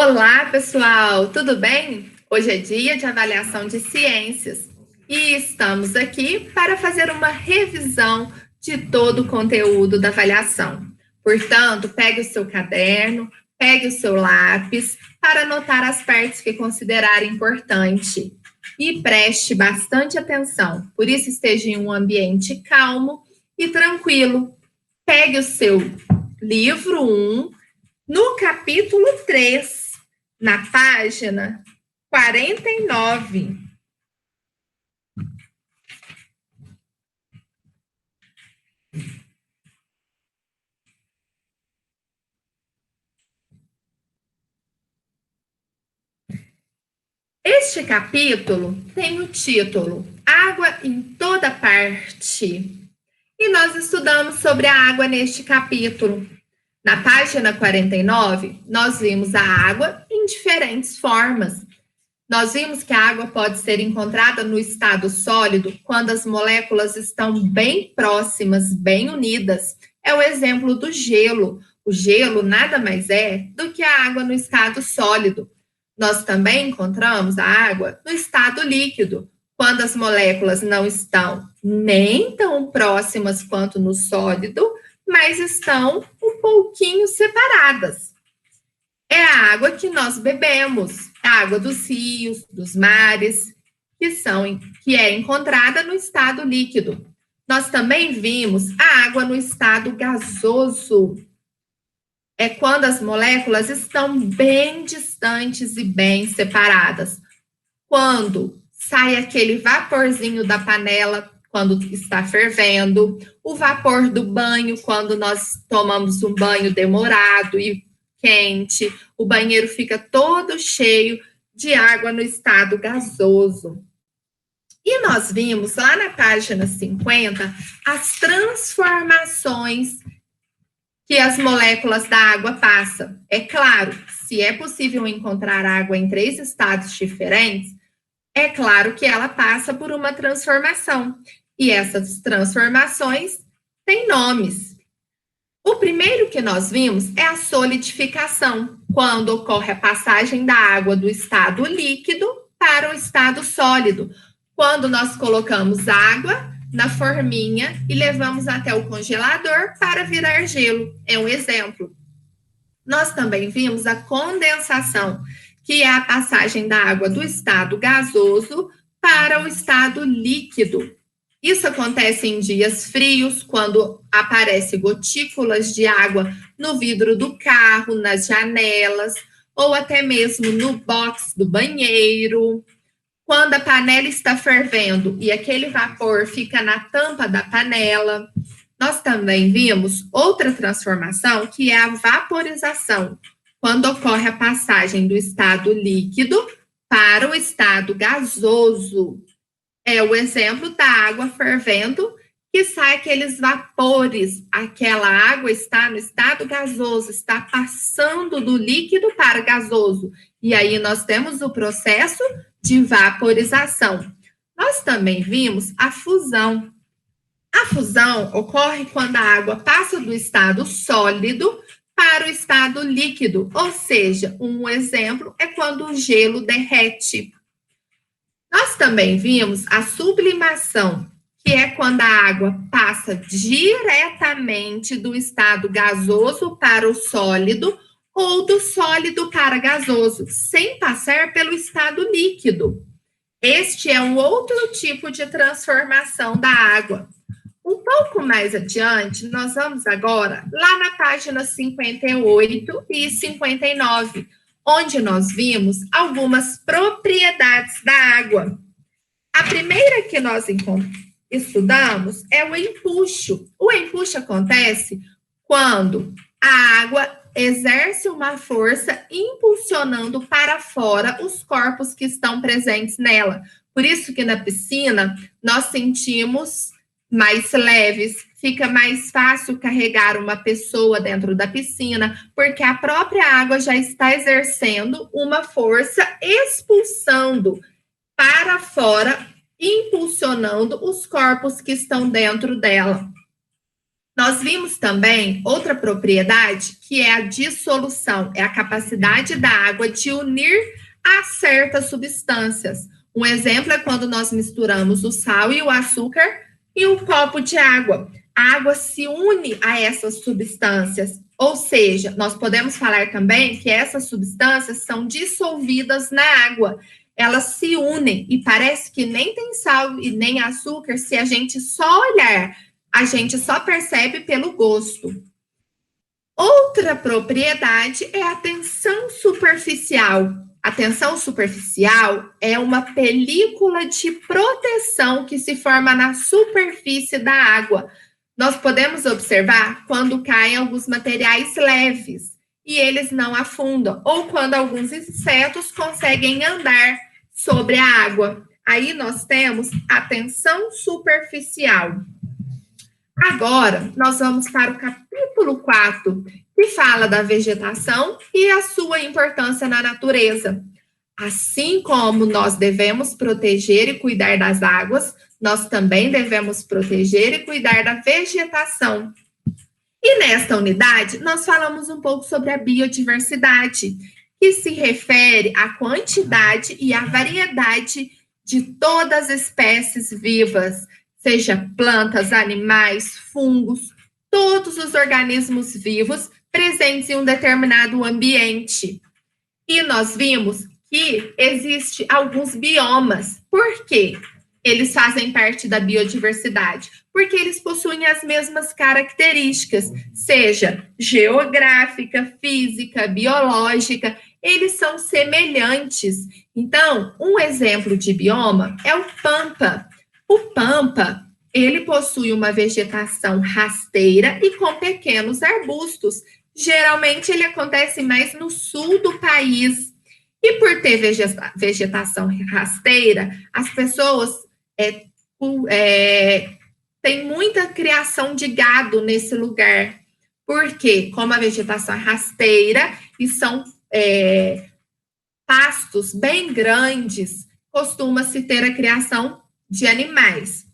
Olá, pessoal, tudo bem? Hoje é dia de avaliação de ciências e estamos aqui para fazer uma revisão de todo o conteúdo da avaliação. Portanto, pegue o seu caderno, pegue o seu lápis para anotar as partes que considerar importante e preste bastante atenção. Por isso, esteja em um ambiente calmo e tranquilo. Pegue o seu livro 1, no capítulo 3, na página 49. Este capítulo tem o título Água em toda parte. E nós estudamos sobre a água neste capítulo. Na página 49, nós vimos a água em diferentes formas. Nós vimos que a água pode ser encontrada no estado sólido quando as moléculas estão bem próximas, bem unidas. É o exemplo do gelo. O gelo nada mais é do que a água no estado sólido. Nós também encontramos a água no estado líquido, quando as moléculas não estão nem tão próximas quanto no sólido, mas estão um pouquinho separadas. É a água que nós bebemos, a água dos rios, dos mares, que é encontrada no estado líquido. Nós também vimos a água no estado gasoso. É quando as moléculas estão bem distantes e bem separadas. Quando sai aquele vaporzinho da panela, quando está fervendo, o vapor do banho, quando nós tomamos um banho demorado e quente, o banheiro fica todo cheio de água no estado gasoso. E nós vimos lá na página 50 as transformações que as moléculas da água passam. É claro, se é possível encontrar água em 3 estados diferentes, é claro que ela passa por uma transformação. E essas transformações têm nomes. O primeiro que nós vimos é a solidificação, quando ocorre a passagem da água do estado líquido para o estado sólido, quando nós colocamos água na forminha e levamos até o congelador para virar gelo. É um exemplo. Nós também vimos a condensação, que é a passagem da água do estado gasoso para o estado líquido. Isso acontece em dias frios, quando aparecem gotículas de água no vidro do carro, nas janelas, ou até mesmo no box do banheiro. Quando a panela está fervendo e aquele vapor fica na tampa da panela. Nós também vimos outra transformação, que é a vaporização, quando ocorre a passagem do estado líquido para o estado gasoso. É o exemplo da água fervendo, que sai aqueles vapores. Aquela água está no estado gasoso, está passando do líquido para o gasoso. E aí nós temos o processo de vaporização. Nós também vimos a fusão. A fusão ocorre quando a água passa do estado sólido para o estado líquido, ou seja, um exemplo é quando o gelo derrete. Nós também vimos a sublimação, que é quando a água passa diretamente do estado gasoso para o sólido ou do sólido para gasoso, sem passar pelo estado líquido. Este é um outro tipo de transformação da água. Um pouco mais adiante, nós vamos agora lá na página 58 e 59, onde nós vimos algumas propriedades da água. A primeira que nós estudamos é o empuxo. O empuxo acontece quando a água exerce uma força impulsionando para fora os corpos que estão presentes nela. Por isso que na piscina nós sentimos mais leves, fica mais fácil carregar uma pessoa dentro da piscina, porque a própria água já está exercendo uma força expulsando para fora, impulsionando os corpos que estão dentro dela. Nós vimos também outra propriedade, que é a dissolução, é a capacidade da água de unir a certas substâncias. Um exemplo é quando nós misturamos o sal e o açúcar em um copo de água. A água se une a essas substâncias, ou seja, nós podemos falar também que essas substâncias são dissolvidas na água. Elas se unem e parece que nem tem sal e nem açúcar se a gente só olhar. A gente só percebe pelo gosto. Outra propriedade é a tensão superficial. A tensão superficial é uma película de proteção que se forma na superfície da água. Nós podemos observar quando caem alguns materiais leves e eles não afundam, ou quando alguns insetos conseguem andar sobre a água. Aí nós temos a tensão superficial. Agora, nós vamos para o capítulo 4, que fala da vegetação e a sua importância na natureza. Assim como nós devemos proteger e cuidar das águas, nós também devemos proteger e cuidar da vegetação. E nesta unidade, nós falamos um pouco sobre a biodiversidade, que se refere à quantidade e à variedade de todas as espécies vivas, seja plantas, animais, fungos, todos os organismos vivos presentes em um determinado ambiente. E nós vimos que existem alguns biomas. Por quê? Eles fazem parte da biodiversidade, porque eles possuem as mesmas características, seja geográfica, física, biológica, eles são semelhantes. Então, um exemplo de bioma é o Pampa. O Pampa, ele possui uma vegetação rasteira e com pequenos arbustos. Geralmente, ele acontece mais no sul do país. E por ter vegetação rasteira, as pessoas têm muita criação de gado nesse lugar. Porque, como a vegetação é rasteira e são pastos bem grandes, costuma-se ter a criação de animais.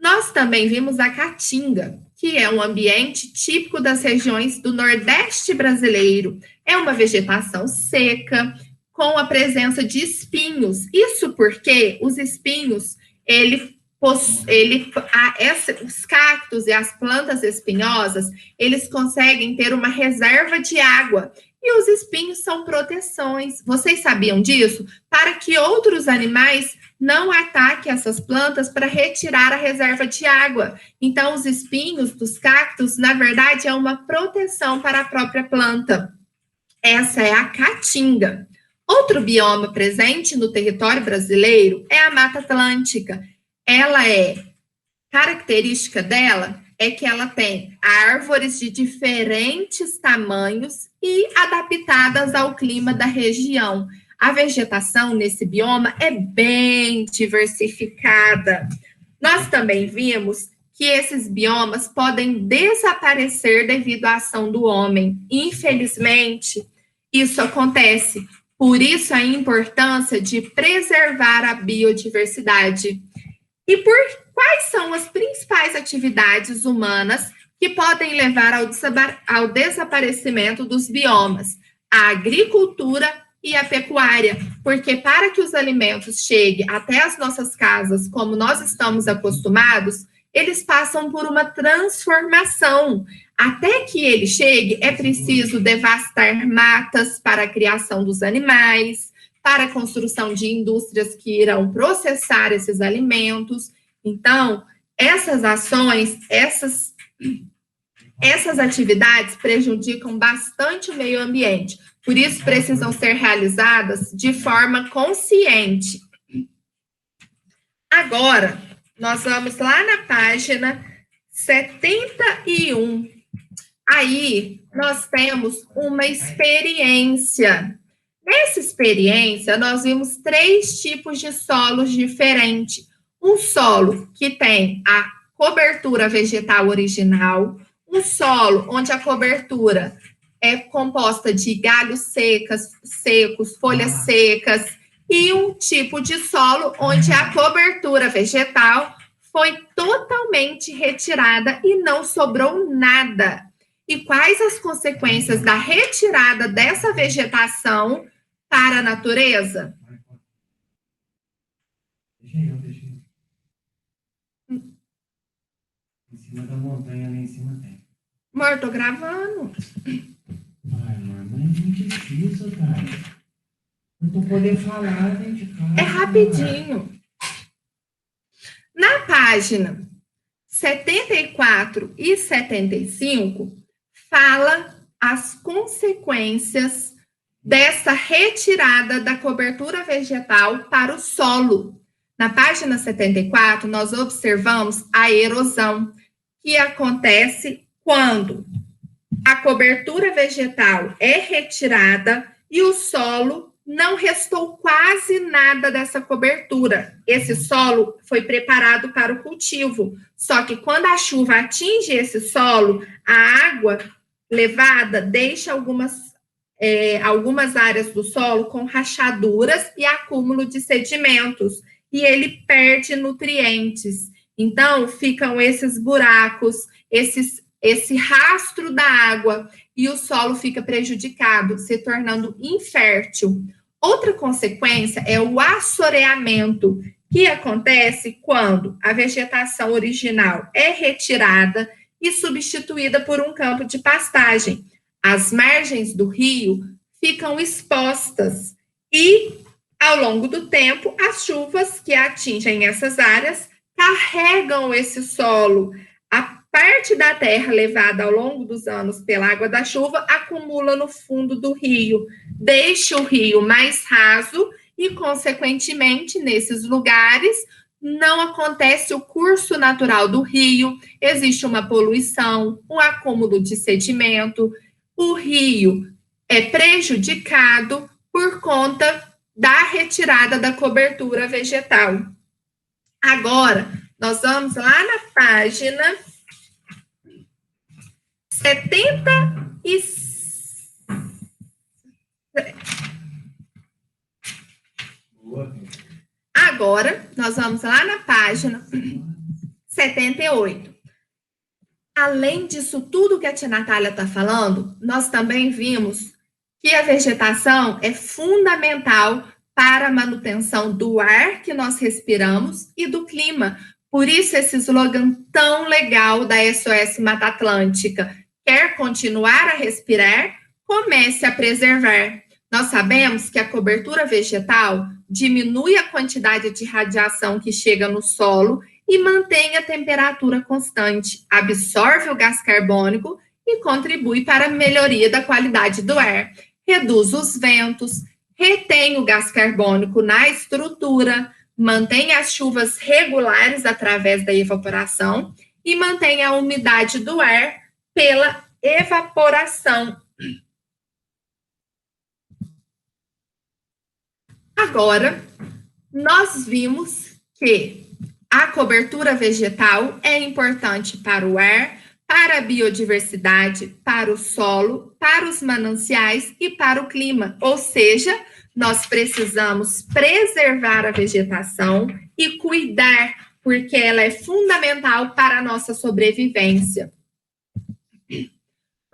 Nós também vimos a caatinga, que é um ambiente típico das regiões do Nordeste brasileiro. É uma vegetação seca, com a presença de espinhos. Isso porque os espinhos, os cactos e as plantas espinhosas, eles conseguem ter uma reserva de água. E os espinhos são proteções. Vocês sabiam disso? Para que outros animais não ataquem essas plantas para retirar a reserva de água. Então, os espinhos dos cactos, na verdade, é uma proteção para a própria planta. Essa é a caatinga. Outro bioma presente no território brasileiro é a Mata Atlântica. Característica dela é que ela tem árvores de diferentes tamanhos e adaptadas ao clima da região. A vegetação nesse bioma é bem diversificada. Nós também vimos que esses biomas podem desaparecer devido à ação do homem. Infelizmente, isso acontece. Por isso, a importância de preservar a biodiversidade. E quais são as principais atividades humanas que podem levar ao desaparecimento dos biomas? A agricultura e a pecuária, porque para que os alimentos cheguem até as nossas casas, como nós estamos acostumados, eles passam por uma transformação. Até que ele chegue, é preciso devastar matas para a criação dos animais, para a construção de indústrias que irão processar esses alimentos. Então, essas ações, essas atividades prejudicam bastante o meio ambiente. Por isso, precisam ser realizadas de forma consciente. Agora, nós vamos lá na página 71. Aí, nós temos uma experiência. Nessa experiência, nós vimos 3 tipos de solos diferentes. Um solo que tem a cobertura vegetal original, um solo onde a cobertura é composta de galhos secos, folhas secas, e um tipo de solo onde a cobertura vegetal foi totalmente retirada e não sobrou nada. E quais as consequências da retirada dessa vegetação para a natureza? Deixa eu. Em cima da montanha, lá em cima tem. Amor, tô gravando. Ai, mano, mas é muito difícil, cara. Não tô podendo falar dentro de casa. É rapidinho. Na página 74 e 75, fala as consequências dessa retirada da cobertura vegetal para o solo. Na página 74, nós observamos a erosão, que acontece quando a cobertura vegetal é retirada e o solo não restou quase nada dessa cobertura. Esse solo foi preparado para o cultivo. Só que quando a chuva atinge esse solo, a água levada deixa algumas áreas do solo com rachaduras e acúmulo de sedimentos. E ele perde nutrientes. Então, ficam esses buracos, esse rastro da água, e o solo fica prejudicado, se tornando infértil. Outra consequência é o assoreamento, que acontece quando a vegetação original é retirada e substituída por um campo de pastagem. As margens do rio ficam expostas e, ao longo do tempo, as chuvas que atingem essas áreas carregam esse solo. A parte da terra levada ao longo dos anos pela água da chuva acumula no fundo do rio, deixa o rio mais raso e, consequentemente, nesses lugares, não acontece o curso natural do rio, existe uma poluição, um acúmulo de sedimento, o rio é prejudicado por conta da retirada da cobertura vegetal. Agora, nós vamos lá na página 77. Agora, nós vamos lá na página 78. Além disso tudo que a tia Natália está falando, nós também vimos que a vegetação é fundamental para a manutenção do ar que nós respiramos e do clima. Por isso, esse slogan tão legal da SOS Mata Atlântica: quer continuar a respirar? Comece a preservar. Nós sabemos que a cobertura vegetal diminui a quantidade de radiação que chega no solo e mantém a temperatura constante, absorve o gás carbônico e contribui para a melhoria da qualidade do ar, reduz os ventos, retém o gás carbônico na estrutura, mantém as chuvas regulares através da evaporação e mantém a umidade do ar pela evaporação. Agora, nós vimos que a cobertura vegetal é importante para o ar, para a biodiversidade, para o solo, para os mananciais e para o clima. Ou seja, nós precisamos preservar a vegetação e cuidar, porque ela é fundamental para a nossa sobrevivência.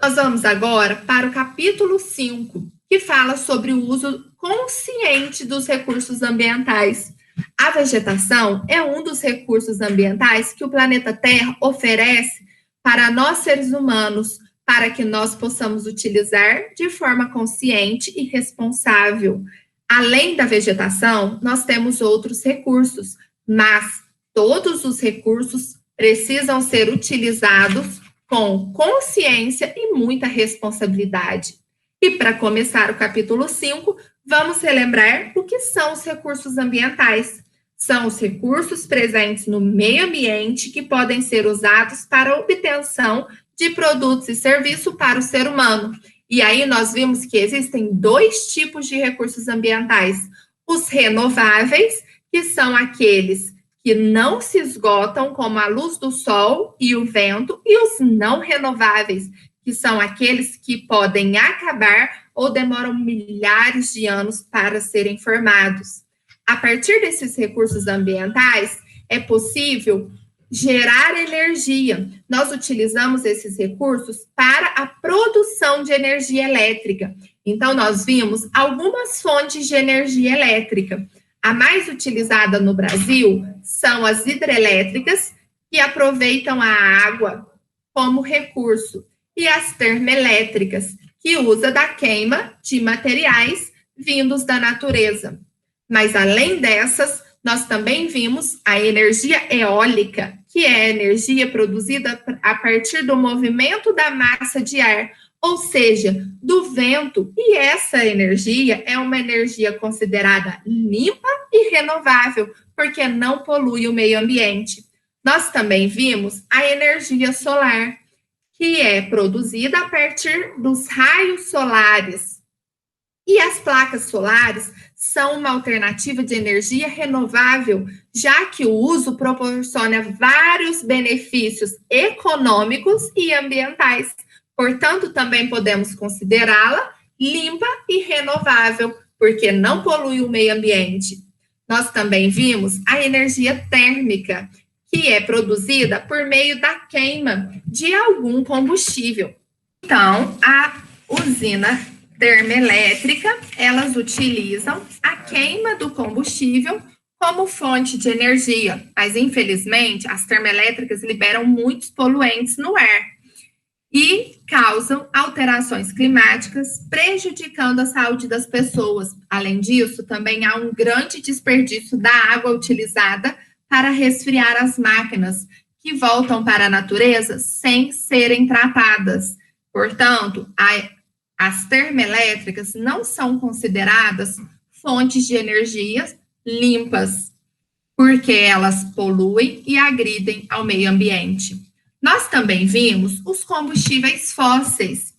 Nós vamos agora para o capítulo 5, que fala sobre o uso consciente dos recursos ambientais. A vegetação é um dos recursos ambientais que o planeta Terra oferece para nós seres humanos, para que nós possamos utilizar de forma consciente e responsável. Além da vegetação, nós temos outros recursos, mas todos os recursos precisam ser utilizados com consciência e muita responsabilidade. E para começar o capítulo 5, vamos relembrar o que são os recursos ambientais. São os recursos presentes no meio ambiente que podem ser usados para a obtenção de produtos e serviços para o ser humano. E aí nós vimos que existem dois tipos de recursos ambientais: os renováveis, que são aqueles que não se esgotam, como a luz do sol e o vento, e os não renováveis, que são aqueles que podem acabar ou demoram milhares de anos para serem formados. A partir desses recursos ambientais, é possível gerar energia. Nós utilizamos esses recursos para a produção de energia elétrica. Então, nós vimos algumas fontes de energia elétrica. A mais utilizada no Brasil são as hidrelétricas, que aproveitam a água como recurso, e as termoelétricas, que usa da queima de materiais vindos da natureza. Mas, além dessas, nós também vimos a energia eólica, que é a energia produzida a partir do movimento da massa de ar, ou seja, do vento, e essa energia é uma energia considerada limpa e renovável, porque não polui o meio ambiente. Nós também vimos a energia solar, que é produzida a partir dos raios solares. E as placas solares são uma alternativa de energia renovável, já que o uso proporciona vários benefícios econômicos e ambientais. Portanto, também podemos considerá-la limpa e renovável, porque não polui o meio ambiente. Nós também vimos a energia térmica, que é produzida por meio da queima de algum combustível. Então, a usina termoelétrica, elas utilizam a queima do combustível como fonte de energia, mas infelizmente as termoelétricas liberam muitos poluentes no ar e causam alterações climáticas, prejudicando a saúde das pessoas. Além disso, também há um grande desperdício da água utilizada para resfriar as máquinas, que voltam para a natureza sem serem tratadas. Portanto, as termoelétricas não são consideradas fontes de energia limpas, porque elas poluem e agridem ao meio ambiente. Nós também vimos os combustíveis fósseis,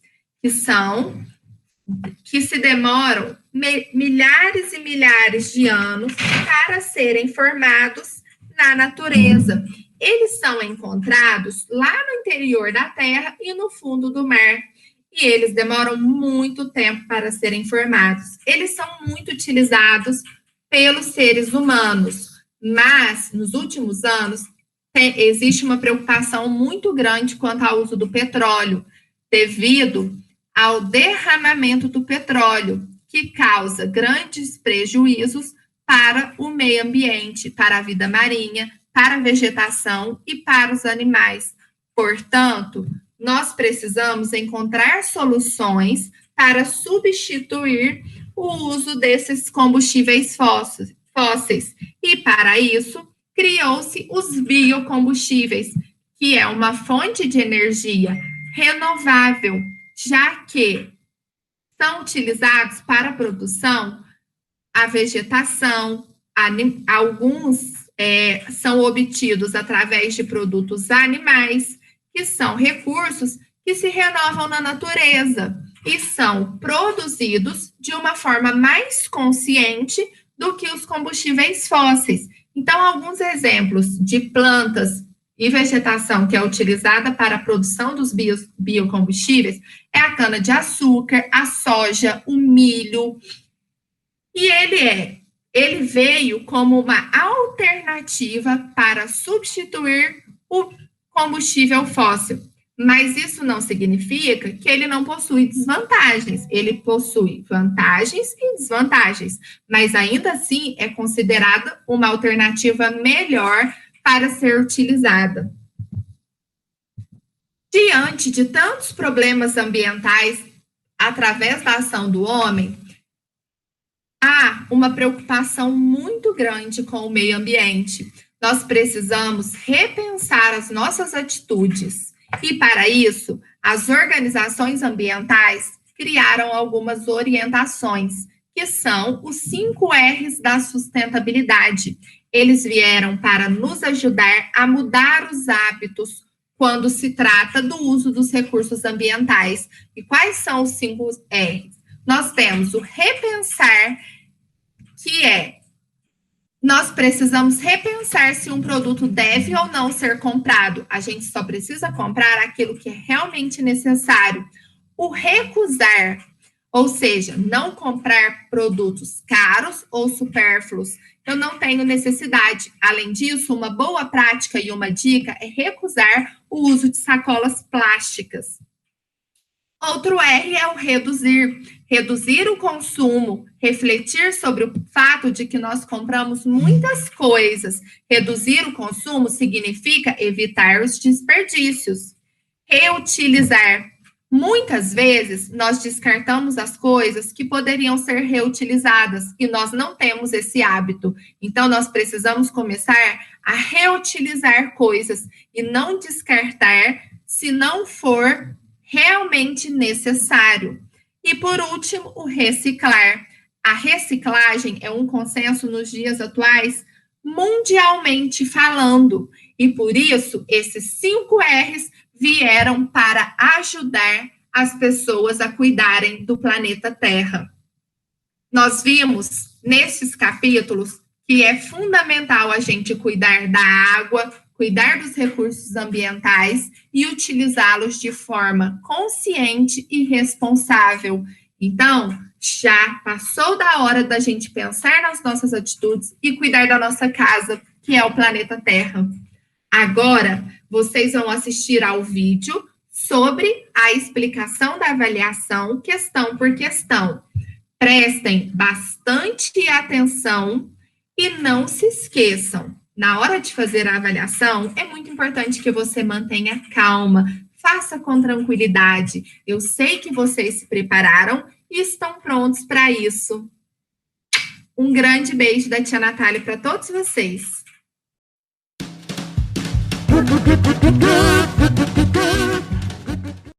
que se demoram milhares e milhares de anos para serem formados na natureza. Eles são encontrados lá no interior da Terra e no fundo do mar. E eles demoram muito tempo para serem formados. Eles são muito utilizados pelos seres humanos, mas nos últimos anos existe uma preocupação muito grande quanto ao uso do petróleo, devido ao derramamento do petróleo, que causa grandes prejuízos para o meio ambiente, para a vida marinha, para a vegetação e para os animais. Portanto, nós precisamos encontrar soluções para substituir o uso desses combustíveis fósseis. E, para isso, criou-se os biocombustíveis, que é uma fonte de energia renovável, já que são utilizados para a produção a vegetação, alguns são obtidos através de produtos animais, que são recursos que se renovam na natureza e são produzidos de uma forma mais consciente do que os combustíveis fósseis. Então, alguns exemplos de plantas e vegetação que é utilizada para a produção dos biocombustíveis é a cana-de-açúcar, a soja, o milho. E ele veio como uma alternativa para substituir o combustível fóssil. Mas isso não significa que ele não possui desvantagens. Ele possui vantagens e desvantagens, mas ainda assim é considerada uma alternativa melhor para ser utilizada. Diante de tantos problemas ambientais através da ação do homem, há uma preocupação muito grande com o meio ambiente. Nós precisamos repensar as nossas atitudes. E, para isso, as organizações ambientais criaram algumas orientações, que são os 5 R's da sustentabilidade. Eles vieram para nos ajudar a mudar os hábitos quando se trata do uso dos recursos ambientais. E quais são os 5 R's? Nós temos o repensar, que nós precisamos repensar se um produto deve ou não ser comprado. A gente só precisa comprar aquilo que é realmente necessário. O recusar, Ou seja, não comprar produtos caros ou supérfluos. Eu não tenho necessidade. Além disso, uma boa prática e uma dica é recusar o uso de sacolas plásticas. Outro R é o reduzir. Reduzir o consumo, refletir sobre o fato de que nós compramos muitas coisas. Reduzir o consumo significa evitar os desperdícios. Reutilizar. Muitas vezes, nós descartamos as coisas que poderiam ser reutilizadas e nós não temos esse hábito. Então, nós precisamos começar a reutilizar coisas e não descartar se não for realmente necessário. E, por último, o reciclar. A reciclagem é um consenso nos dias atuais, mundialmente falando. E, por isso, esses 5 R's vieram para ajudar as pessoas a cuidarem do planeta Terra. Nós vimos nesses capítulos que é fundamental a gente cuidar da água, cuidar dos recursos ambientais e utilizá-los de forma consciente e responsável. Então, já passou da hora da gente pensar nas nossas atitudes e cuidar da nossa casa, que é o planeta Terra. Agora, vocês vão assistir ao vídeo sobre a explicação da avaliação, questão por questão. Prestem bastante atenção e não se esqueçam. Na hora de fazer a avaliação, é muito importante que você mantenha calma, faça com tranquilidade. Eu sei que vocês se prepararam e estão prontos para isso. Um grande beijo da tia Natália para todos vocês.